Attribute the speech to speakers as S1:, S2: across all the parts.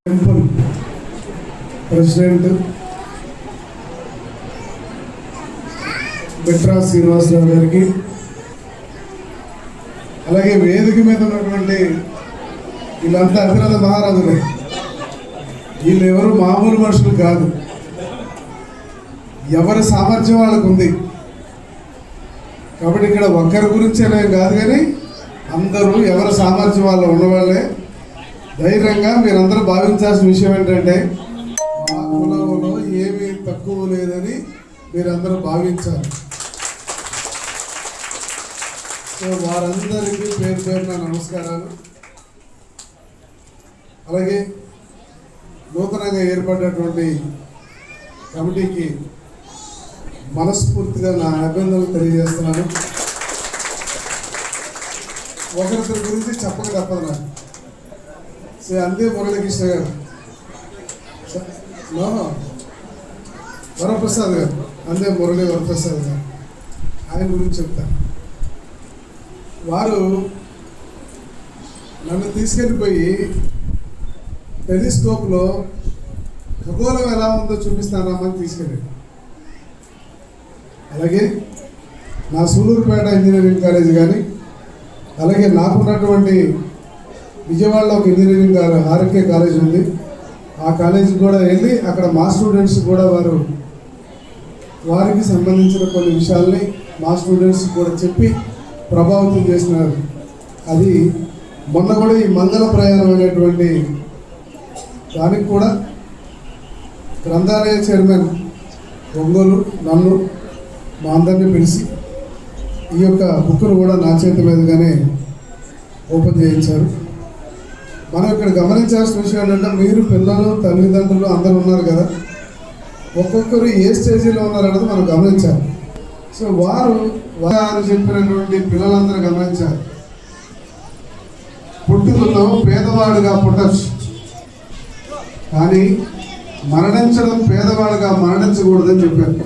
S1: Temple president Bitra Srinivasarao గారికి, అలాగే వేదిక మీద ఉన్నటువంటి వీళ్ళంతా అతిరథ మహారాజులే. వీళ్ళు ఎవరు మామూలు మనుషులు కాదు. ఎవరి సామర్థ్యం వాళ్ళకు ఉంది కాబట్టి ఇక్కడ ఒక్కరి గురించి అనేవి కాదు, కానీ అందరూ ఎవరి సామర్థ్యం వాళ్ళు ఉన్నవాళ్ళే. ధైర్యంగా మీరందరూ భావించాల్సిన విషయం ఏంటంటే మా కులంలో ఏమీ తక్కువ లేదని మీరందరూ భావించాలి. సో వారందరికీ పేరు పేరున నమస్కారాలు. అలాగే నూతనంగా ఏర్పడినటువంటి కమిటీకి మనస్ఫూర్తిగా నా అభినందనలు తెలియజేస్తున్నాను. ఒకరిద్దరి గురించి చెప్పక తప్పదు నాకు. అందే మురళీకృష్ణ గారు, వరప్రసాద్ గారు, అందే మురళీ వరప్రసాద్ గారు, ఆయన గురించి చెప్తాను. వారు నన్ను తీసుకెళ్ళిపోయి టెలిస్కోప్లో ఖగోళం ఎలా ఉందో చూపిస్తానమ్మని తీసుకెళ్ళాడు. అలాగే నా సూలూరుపేట ఇంజనీరింగ్ కాలేజ్ కానీ, అలాగే నాకున్నటువంటి విజయవాడలో ఒక ఇంజనీరింగ్ ఆర్కే కాలేజ్ ఉంది, ఆ కాలేజీకి కూడా వెళ్ళి అక్కడ మా స్టూడెంట్స్ కూడా వారికి సంబంధించిన కొన్ని విషయాల్ని మా స్టూడెంట్స్ కూడా చెప్పి ప్రభావితం చేసినారు. అది మొన్న కూడా ఈ మంగళ ప్రయాణం అనేటువంటి దానికి కూడా గ్రంథాలయ చైర్మన్ ఒంగోలు నన్ను మా అందరినీ పిలిచి ఈ యొక్క బుక్ను కూడా నా చేతి మీదుగానే ఓపెన్ చేయించారు. మనం ఇక్కడ గమనించాల్సిన విషయం ఏంటంటే, మీరు పిల్లలు తల్లిదండ్రులు అందరూ ఉన్నారు కదా, ఒక్కొక్కరు ఏ స్టేజీలో ఉన్నారన్నది మనం గమనించాలి. సో వారు చెప్పినటువంటి పిల్లలందరూ గమనించాలి. పుట్టుకతో పేదవాడుగా పుట్టచ్చు, కానీ మరణించడం పేదవాడుగా మరణించకూడదని చెప్పారు.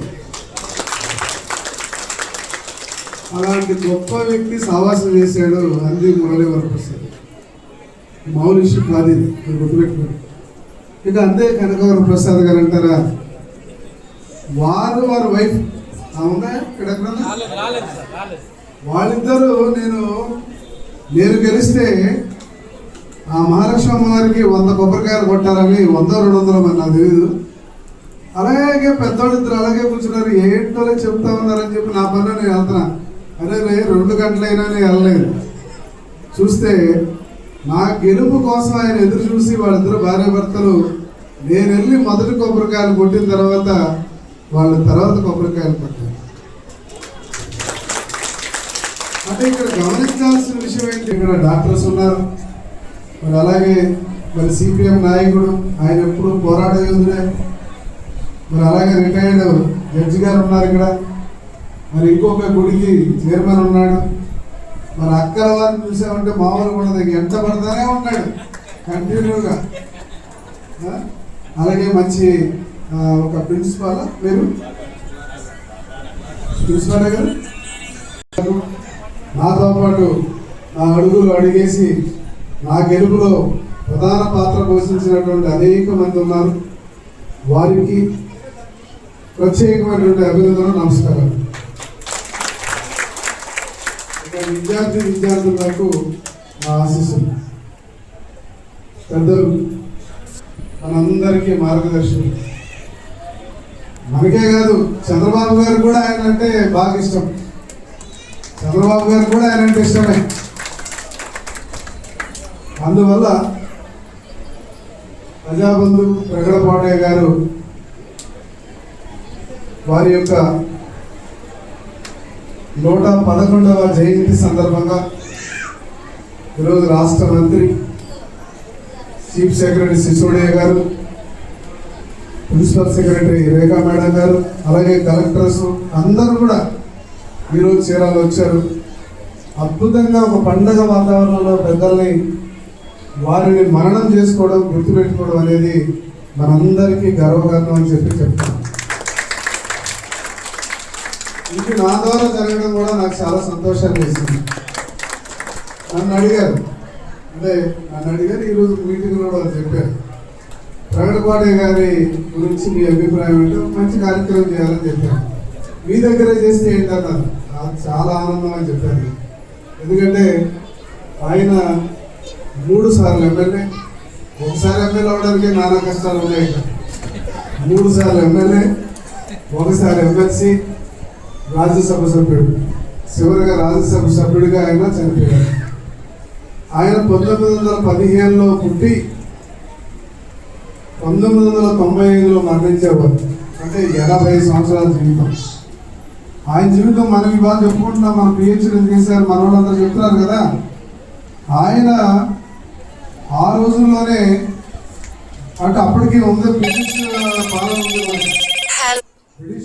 S1: అలాంటి గొప్ప వ్యక్తి సావాసం చేశాడు అంది మురళీ వరప్రసాద్. మామూలు విషయం కాదు ఇది, మీరు గుర్తుపెట్టుకోండి. ఇక అంతే కనకవర ప్రసాద్ గారు అంటారా, వారి వైఫ్ అవునా ఇక్కడ వాళ్ళిద్దరూ నేను గెలిస్తే ఆ మహాలక్ష్మి అమ్మవారికి 100 కొబ్బరికాయలు కొట్టారని 100-200 మంది నాకు తెలియదు. అలాగే పెద్దోళ్ళిద్దరు అలాగే కూర్చున్నారు, ఏంటో చెప్తా ఉన్నారని చెప్పి నా పనిలో నేను వెళ్తున్నా. అరే 2 గంటలైనా నేను వెళ్ళలేదు. చూస్తే నా గెలుపు కోసం ఆయన ఎదురు చూసి వాళ్ళిద్దరు భార్య భర్తలు నేను వెళ్ళి మొదటి కొబ్బరికాయలు కొట్టిన తర్వాత వాళ్ళ తర్వాత కొబ్బరికాయలు కొట్టారు. అంటే ఇక్కడ గమనించాల్సిన విషయం ఏంటి, ఇక్కడ డాక్టర్స్ ఉన్నారు, మరి అలాగే మరి సిపిఎం నాయకుడు, ఆయన ఎప్పుడు పోరాట యోధుడే, మరి అలాగే రిటైర్డ్ జడ్జి గారు ఉన్నారు ఇక్కడ, మరి ఇంకొక గుడికి చైర్మన్ ఉన్నాడు. మరి అక్కల వారిని చూసామంటే మామూలు కూడా ఎంట పడతానే ఉన్నాడు కంటిన్యూగా. అలాగే మంచి ఒక ప్రిన్సిపాల్, మీరు ప్రిన్సిపాల్ గారు నాతో పాటు నా అడుగులు అడిగేసి నా గెలుపులో ప్రధాన పాత్ర పోషించినటువంటి అనేక మంది ఉన్నారు. వారికి ప్రత్యేకమైనటువంటి అభినందనలు, నమస్కారాలు. విద్యార్థులకు నా ఆశీస్సులు. పెద్దలు మనందరికీ మార్గదర్శకులు. మనకే కాదు, చంద్రబాబు గారు కూడా ఆయన అంటే బాగా ఇష్టం. చంద్రబాబు గారు కూడా ఆయన అంటే ఇష్టమే. అందువల్ల ప్రజాబంధు ప్రగడపాటయ్య గారు వారి యొక్క 111వ జయంతి సందర్భంగా ఈరోజు రాష్ట్ర మంత్రి, చీఫ్ సెక్రటరీ సిసోడియా గారు, ప్రిన్సిపల్ సెక్రటరీ రేఖా మేడం గారు, అలాగే కలెక్టర్స్ అందరూ కూడా ఈరోజు చీరాలు వచ్చారు. అద్భుతంగా ఒక పండగ వాతావరణంలో పెద్దల్ని వారిని మరణం చేసుకోవడం, గుర్తుపెట్టుకోవడం అనేది మనందరికీ గర్వకారణం అని చెప్తాను. ఇది నా ద్వారా జరగడం కూడా నాకు చాలా సంతోషాన్ని వేసింది. నన్ను అడిగారు ఈరోజు మీటింగ్లో వాళ్ళు చెప్పారు, ప్రగడపాడే గారి గురించి మీ అభిప్రాయం ఏంటో, మంచి కార్యక్రమం చేయాలని చెప్పారు. మీ దగ్గర చేస్తే ఏంటన్నారు, చాలా ఆనందంగా చెప్పారు. ఎందుకంటే ఆయన 3 సార్లు ఎమ్మెల్యే, ఒకసారి ఎమ్మెల్యే అవడానికి నానా కష్టాలు ఉన్నాయి. 3 సార్లు ఎమ్మెల్యే, ఒకసారి ఎమ్మెల్సీ, రాజ్యసభ సభ్యుడు, చివరిగా రాజ్యసభ సభ్యుడిగా ఆయన చనిపోయారు. ఆయన 1915లో పుట్టి 1995లో మరణించేవారు. అంటే 80 సంవత్సరాల జీవితం. ఆయన జీవితం మనం ఇవాళ చెప్పుకుంటున్నాం, మన పిహెచ్డీ చేశారు, మన వాళ్ళందరూ చెప్తున్నారు కదా. ఆయన ఆ రోజుల్లోనే, అంటే అప్పటికి ఉంది బ్రిటిష్ పాలన ఉంది.